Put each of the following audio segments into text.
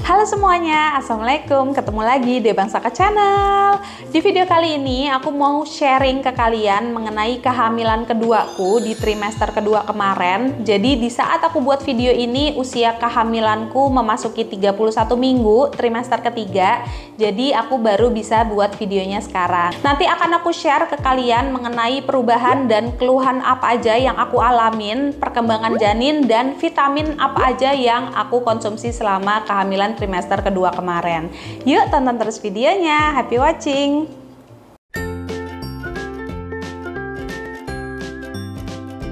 Halo semuanya, Assalamualaikum. Ketemu lagi di Bang Saka Channel. Di video kali ini aku mau sharing ke kalian mengenai kehamilan keduaku di trimester kedua kemarin. Jadi di saat aku buat video ini usia kehamilanku memasuki 31 minggu trimester ketiga. Jadi aku baru bisa buat videonya sekarang. Nanti akan aku share ke kalian mengenai perubahan dan keluhan apa aja yang aku alamin, perkembangan janin dan vitamin apa aja yang aku konsumsi selama kehamilan trimester kedua kemarin. Yuk tonton terus videonya. Happy watching.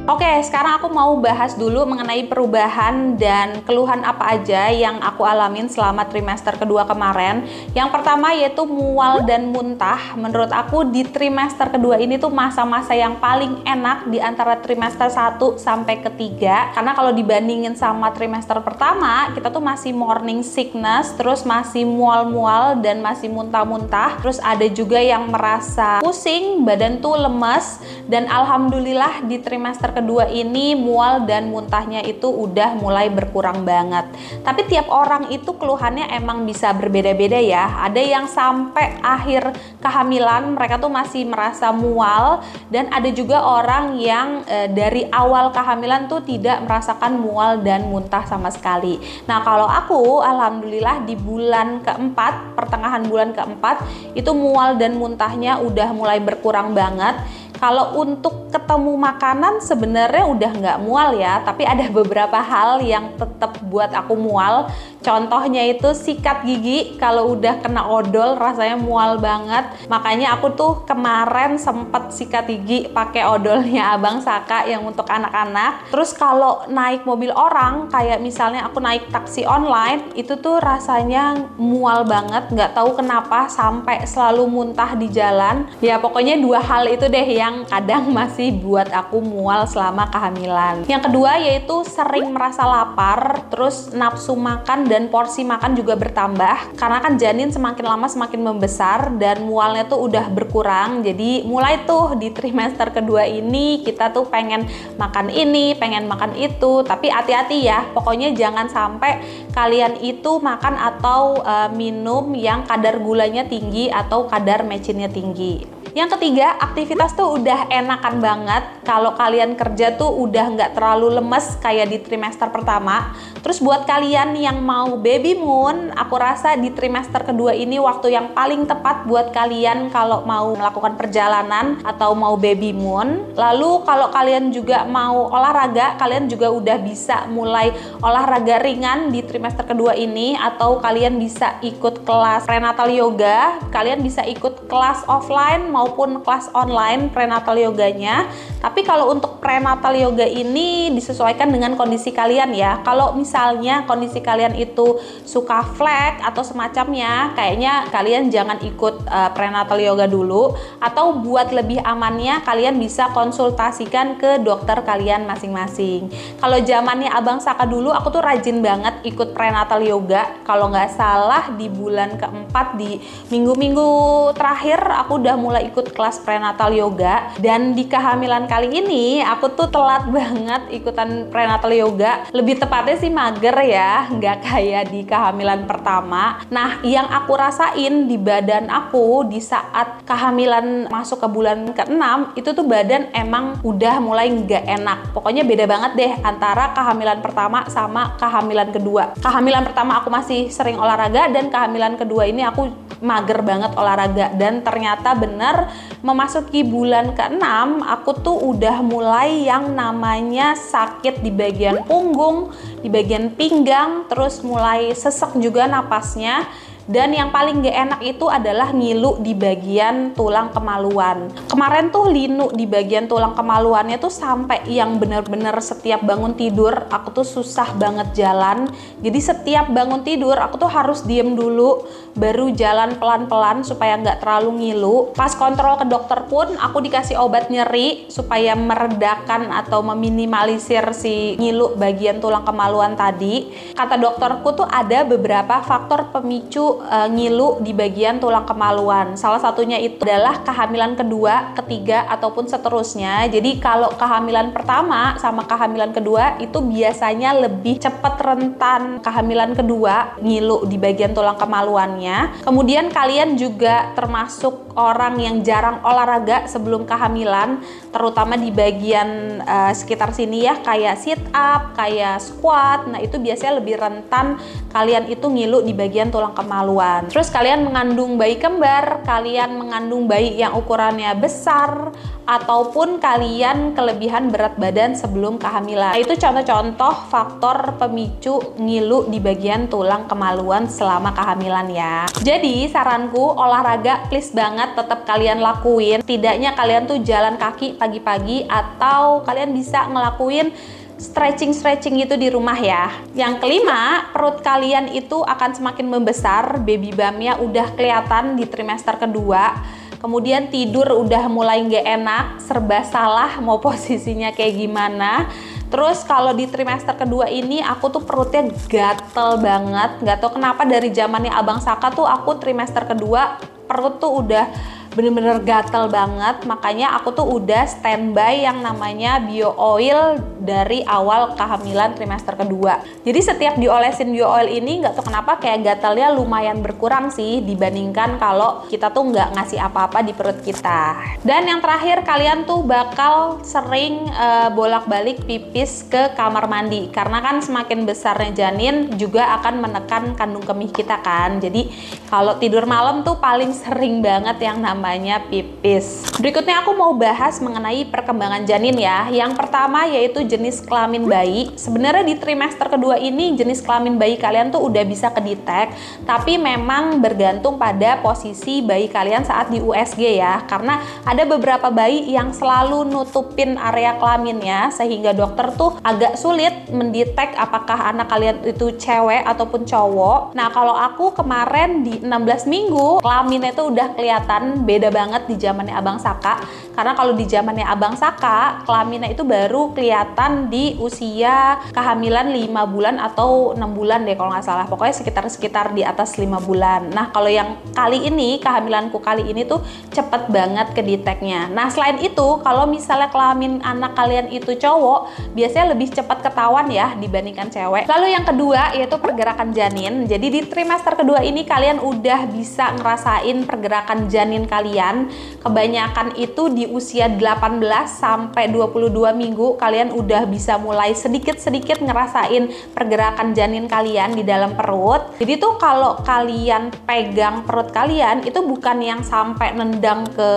Oke, sekarang aku mau bahas dulu mengenai perubahan dan keluhan apa aja yang aku alamin selama trimester kedua kemarin. Yang pertama yaitu mual dan muntah. Menurut aku di trimester kedua ini tuh masa-masa yang paling enak di antara trimester 1 sampai ketiga. Karena kalau dibandingin sama trimester pertama, kita tuh masih morning sickness, terus masih mual-mual dan masih muntah-muntah. Terus ada juga yang merasa pusing, badan tuh lemes, dan alhamdulillah di trimester kedua ini mual dan muntahnya itu udah mulai berkurang banget. Tapi tiap orang itu keluhannya emang bisa berbeda-beda ya. Ada yang sampai akhir kehamilan mereka tuh masih merasa mual, dan ada juga orang yang dari awal kehamilan tuh tidak merasakan mual dan muntah sama sekali. Nah kalau aku alhamdulillah di bulan keempat, pertengahan bulan keempat itu mual dan muntahnya udah mulai berkurang banget. Kalau untuk ketemu makanan sebenarnya udah nggak mual ya, tapi ada beberapa hal yang tetap buat aku mual. Contohnya itu sikat gigi, kalau udah kena odol rasanya mual banget. Makanya aku tuh kemarin sempet sikat gigi pakai odolnya Abang Saka yang untuk anak-anak. Terus kalau naik mobil orang, kayak misalnya aku naik taksi online, itu tuh rasanya mual banget, nggak tahu kenapa sampai selalu muntah di jalan. Ya pokoknya dua hal itu deh yang kadang masih buat aku mual selama kehamilan. Yang kedua yaitu sering merasa lapar, terus nafsu makan dan porsi makan juga bertambah. Karena kan janin semakin lama semakin membesar dan mualnya tuh udah berkurang. Jadi mulai tuh di trimester kedua ini kita tuh pengen makan ini, pengen makan itu. Tapi hati-hati ya, pokoknya jangan sampai kalian itu makan atau minum yang kadar gulanya tinggi atau kadar mecinnya tinggi. Yang ketiga, aktivitas tuh udah enakan banget. Kalau kalian kerja tuh udah nggak terlalu lemes kayak di trimester pertama. Terus buat kalian yang mau baby moon, aku rasa di trimester kedua ini waktu yang paling tepat buat kalian kalau mau melakukan perjalanan atau mau baby moon. Lalu kalau kalian juga mau olahraga, kalian juga udah bisa mulai olahraga ringan di trimester kedua ini, atau kalian bisa ikut kelas prenatal yoga, kalian bisa ikut kelas offline maupun kelas online prenatal yoganya. Tapi kalau untuk prenatal yoga ini disesuaikan dengan kondisi kalian ya. Kalau misalnya kondisi kalian itu suka flat atau semacamnya, kayaknya kalian jangan ikut prenatal yoga dulu. Atau buat lebih amannya kalian bisa konsultasikan ke dokter kalian masing-masing. Kalau zamannya Abang Saka dulu, aku tuh rajin banget ikut prenatal yoga. Kalau nggak salah di bulan keempat, di minggu-minggu terakhir aku udah mulai ikut kelas prenatal yoga. Dan di kehamilan kali ini aku tuh telat banget ikutan prenatal yoga. Lebih tepatnya sih mager ya, nggak kayak di kehamilan pertama. Nah yang aku rasain di badan aku di saat kehamilan masuk ke bulan ke-6 itu tuh badan emang udah mulai nggak enak. Pokoknya beda banget deh antara kehamilan pertama sama kehamilan kedua. Kehamilan pertama aku masih sering olahraga, dan kehamilan kedua ini aku mager banget olahraga. Dan ternyata bener memasuki bulan ke-6 aku tuh udah mulai yang namanya sakit di bagian punggung, di bagian pinggang, terus mulai sesek juga napasnya. Dan yang paling gak enak itu adalah ngilu di bagian tulang kemaluan. Kemarin tuh linu di bagian tulang kemaluannya tuh sampai yang bener-bener setiap bangun tidur aku tuh susah banget jalan. Jadi setiap bangun tidur aku tuh harus diem dulu, baru jalan pelan-pelan supaya nggak terlalu ngilu. Pas kontrol ke dokter pun aku dikasih obat nyeri supaya meredakan atau meminimalisir si ngilu bagian tulang kemaluan tadi. Kata dokterku tuh ada beberapa faktor pemicu ngilu di bagian tulang kemaluan. Salah satunya itu adalah kehamilan kedua, ketiga, ataupun seterusnya. Jadi kalau kehamilan pertama sama kehamilan kedua itu biasanya lebih cepat rentan kehamilan kedua ngilu di bagian tulang kemaluannya. Kemudian kalian juga termasuk orang yang jarang olahraga sebelum kehamilan, terutama di bagian sekitar sini ya, kayak sit up, kayak squat. Nah itu biasanya lebih rentan kalian itu ngilu di bagian tulang kemaluan. Terus kalian mengandung bayi kembar, kalian mengandung bayi yang ukurannya besar, ataupun kalian kelebihan berat badan sebelum kehamilan. Nah, itu contoh-contoh faktor pemicu ngilu di bagian tulang kemaluan selama kehamilan ya. Jadi saranku, olahraga please banget tetap kalian lakuin. Tidaknya kalian tuh jalan kaki pagi-pagi, atau kalian bisa ngelakuin stretching gitu di rumah ya. Yang kelima, perut kalian itu akan semakin membesar, baby bumpnya udah kelihatan di trimester kedua. Kemudian tidur udah mulai nggak enak, serba salah mau posisinya kayak gimana. Terus kalau di trimester kedua ini aku tuh perutnya gatel banget. Nggak tahu kenapa dari zamannya Abang Saka tuh aku trimester kedua perut tuh udah bener-bener gatel banget. Makanya aku tuh udah standby yang namanya bio oil dari awal kehamilan trimester kedua. Jadi setiap diolesin bio oil ini nggak tahu kenapa kayak gatalnya lumayan berkurang sih dibandingkan kalau kita tuh nggak ngasih apa-apa di perut kita. Dan yang terakhir, kalian tuh bakal sering bolak-balik pipis ke kamar mandi, karena kan semakin besarnya janin juga akan menekan kandung kemih kita kan. Jadi kalau tidur malam tuh paling sering banget yang namanya pipis. Berikutnya aku mau bahas mengenai perkembangan janin ya. Yang pertama yaitu jenis kelamin bayi. Sebenarnya di trimester kedua ini jenis kelamin bayi kalian tuh udah bisa kedetek, tapi memang bergantung pada posisi bayi kalian saat di USG ya. Karena ada beberapa bayi yang selalu nutupin area kelaminnya sehingga dokter tuh agak sulit mendetek apakah anak kalian itu cewek ataupun cowok. Nah, kalau aku kemarin di 16 minggu kelaminnya itu udah kelihatan, beda banget di zamannya Abang Saka. Karena kalau di zamannya Abang Saka, kelaminnya itu baru kelihatan di usia kehamilan 5 bulan atau 6 bulan deh kalau nggak salah. Pokoknya sekitar di atas 5 bulan. Nah, kalau yang kali ini, kehamilanku kali ini tuh cepet banget kedeteknya. Nah, selain itu, kalau misalnya kelamin anak kalian itu cowok, biasanya lebih cepat ketahuan ya dibandingkan cewek. Lalu yang kedua yaitu pergerakan janin. Jadi di trimester kedua ini kalian udah bisa ngerasain pergerakan janin kalian. Kebanyakan itu di usia 18 sampai 22 minggu kalian udah bisa mulai sedikit-sedikit ngerasain pergerakan janin kalian di dalam perut. Jadi tuh kalau kalian pegang perut kalian itu bukan yang sampai nendang ke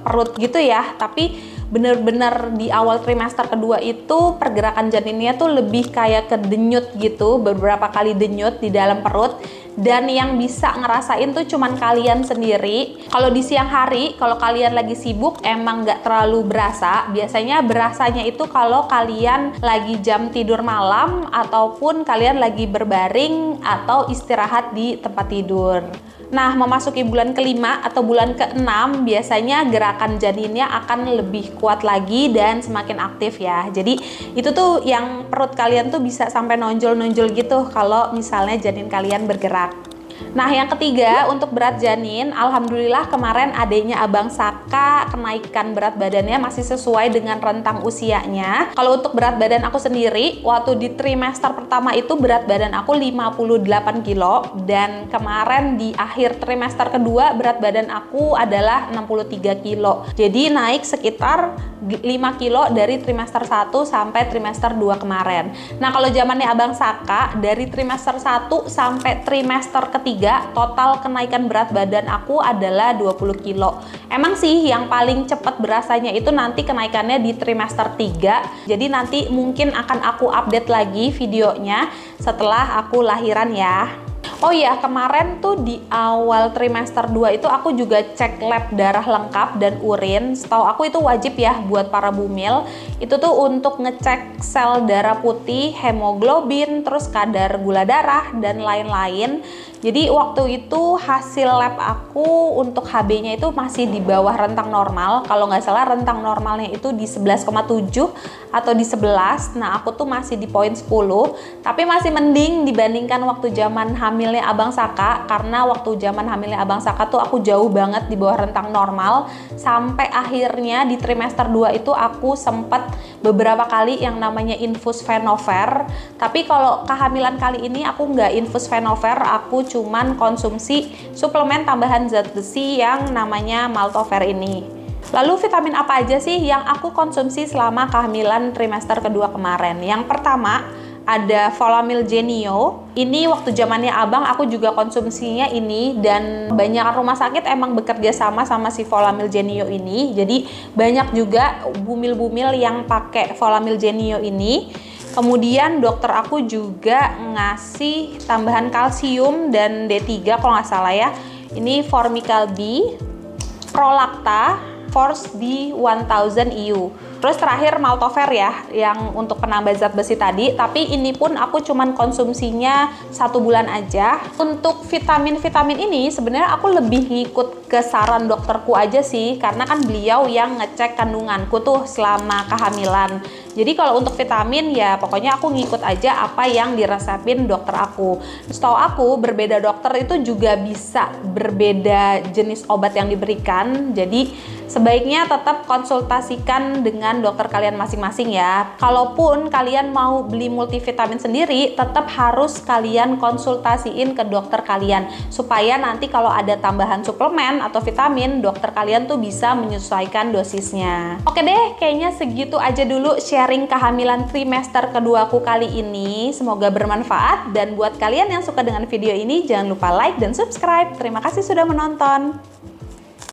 perut gitu ya, tapi bener-bener di awal trimester kedua itu pergerakan janinnya tuh lebih kayak ke denyut gitu, beberapa kali denyut di dalam perut. Dan yang bisa ngerasain tuh cuman kalian sendiri. Kalau di siang hari, kalau kalian lagi sibuk emang nggak terlalu berasa. Biasanya berasanya itu kalau kalian lagi jam tidur malam, ataupun kalian lagi berbaring atau istirahat di tempat tidur. Nah, memasuki bulan kelima atau bulan keenam, biasanya gerakan janinnya akan lebih kuat lagi dan semakin aktif ya. Jadi itu tuh yang perut kalian tuh bisa sampai nonjol-nonjol gitu kalau misalnya janin kalian bergerak. Nah, yang ketiga untuk berat janin, alhamdulillah kemarin adanya Abang Saka kenaikan berat badannya masih sesuai dengan rentang usianya. Kalau untuk berat badan aku sendiri, waktu di trimester pertama itu berat badan aku 58 kilo, dan kemarin di akhir trimester kedua berat badan aku adalah 63 kilo. Jadi naik sekitar 5 kilo dari trimester 1 sampai trimester 2 kemarin. Nah, kalau zamannya Abang Saka dari trimester 1 sampai trimester ketiga total kenaikan berat badan aku adalah 20 kilo. Emang sih yang paling cepat berasanya itu nanti kenaikannya di trimester 3. Jadi nanti mungkin akan aku update lagi videonya setelah aku lahiran ya. Oh iya, kemarin tuh di awal trimester 2 itu aku juga cek lab darah lengkap dan urin. Setahu aku itu wajib ya buat para bumil. Itu tuh untuk ngecek sel darah putih, hemoglobin, terus kadar gula darah, dan lain-lain. Jadi waktu itu hasil lab aku untuk HB-nya itu masih di bawah rentang normal. Kalau nggak salah rentang normalnya itu di 11,7 atau di 11. Nah, aku tuh masih di poin 10, tapi masih mending dibandingkan waktu zaman hamilnya Abang Saka, karena waktu zaman hamilnya Abang Saka tuh aku jauh banget di bawah rentang normal, sampai akhirnya di trimester 2 itu aku sempat beberapa kali yang namanya infus Venover. Tapi kalau kehamilan kali ini aku nggak infus Venover, aku cuman konsumsi suplemen tambahan zat besi yang namanya Maltover ini. Lalu vitamin apa aja sih yang aku konsumsi selama kehamilan trimester kedua kemarin? Yang pertama ada Volamil Genio. Ini waktu zamannya Abang aku juga konsumsinya ini, dan banyak rumah sakit emang bekerja sama si Volamil Genio ini. Jadi banyak juga bumil-bumil yang pakai Volamil Genio ini. Kemudian dokter aku juga ngasih tambahan kalsium dan D3 kalau nggak salah ya. Ini Formical B, Prolacta, Force B 1000 EU. Terus terakhir Maltover ya, yang untuk penambah zat besi tadi. Tapi ini pun aku cuman konsumsinya 1 bulan aja. Untuk vitamin-vitamin ini sebenarnya aku lebih ngikut ke saran dokterku aja sih, karena kan beliau yang ngecek kandunganku tuh selama kehamilan. Jadi kalau untuk vitamin ya pokoknya aku ngikut aja apa yang diresepin dokter aku. Setahu aku berbeda dokter itu juga bisa berbeda jenis obat yang diberikan. Jadi sebaiknya tetap konsultasikan dengan dokter kalian masing-masing ya. Kalaupun kalian mau beli multivitamin sendiri, tetap harus kalian konsultasiin ke dokter kalian, supaya nanti kalau ada tambahan suplemen atau vitamin, dokter kalian tuh bisa menyesuaikan dosisnya. Oke deh, kayaknya segitu aja dulu sharing kehamilan trimester keduaku kali ini. Semoga bermanfaat, dan buat kalian yang suka dengan video ini jangan lupa like dan subscribe. Terima kasih sudah menonton.